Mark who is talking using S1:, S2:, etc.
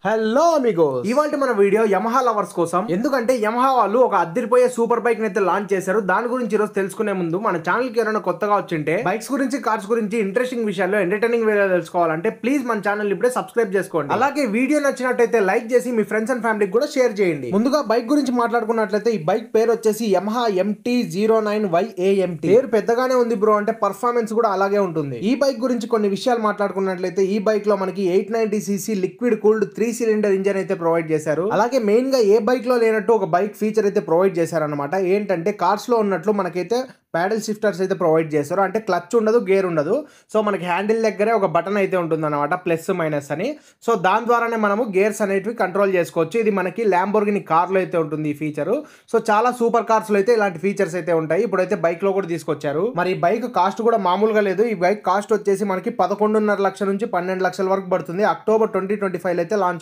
S1: Hello Amigos, ఇవాళ మన video Yamaha lovers కోసం. ఎందుకంటే యమహా వాళ్ళు ఒక అద్దరిపోయే సూపర్ బైక్ అయితే లాంచ్ చేశారు. దాని గురించి ఈరోజు తెలుసుకునే ముందు మన ఛానల్ కి ఎవరైనా కొత్తగా వచ్చింటే బైక్స్ గురించి, కార్స్ గురించి ఇంట్రెస్టింగ్ విషయాల్లో ఎంటర్టైనింగ్ వీడియో తెలుసుకోవాలంటే ప్లీజ్ మన ఛానల్ ఇప్పుడే సబ్స్క్రైబ్ చేసుకోండి. అలాగే వీడియో నచ్చినట్టయితే లైక్ చేసి మీ ఫ్రెండ్స్ అండ్ ఫ్యామిలీకి కూడా షేర్ చేయండి. ముందుగా బైక్ గురించి మాట్లాడుకున్నట్లయితే ఈ బైక్ పేరు వచ్చేసి యమహా MT-09YAMT. పేరు పెద్దగానే ఉంది బ్రో, అంటే పర్ఫార్మెన్స్ కూడా అలాగే ఉంటుంది. ఈ బైక్ గురించి కొన్ని విషయాలు మాట్లాడుకున్నట్లయితే ఈ బైక్ లో మనకి 890cc liquid cooled 3 cylinder engine అయితే ప్రొవైడ్ చేశారు. అలాగే మెయిన్ గా ఏ బైక్ లో లేనట్టు ఒక బైక్ ఫీచర్ అయితే ప్రొవైడ్ చేశారు అనమాట. ఏంటంటే కార్స్ లో ఉన్నట్లు మనకైతే ప్యాడల్ షిఫ్టర్స్ అయితే ప్రొవైడ్ చేస్తారు. అంటే క్లచ్ ఉండదు, గేర్ ఉండదు. సో మనకి హ్యాండిల్ దగ్గరే ఒక బటన్ అయితే ఉంటుంది అనమాట, ప్లస్ మైనస్ అని. సో దాని ద్వారానే మనము గేర్స్ అనేటివి కంట్రోల్ చేసుకోవచ్చు. ఇది మనకి ల్యాంబోర్గిని కార్లో అయితే ఉంటుంది ఈ ఫీచర్. సో చాలా సూపర్ కార్స్ లో అయితే ఇలాంటి ఫీచర్స్ అయితే ఉంటాయి. ఇప్పుడైతే బైక్ లో కూడా తీసుకొచ్చారు. మరి ఈ బైక్ కాస్ట్ కూడా మామూలుగా లేదు. ఈ బైక్ కాస్ట్ వచ్చేసి మనకి 11.5 లక్షల నుంచి 12 లక్షల వరకు పడుతుంది. అక్టోబర్ 2025 అయితే లాంచ్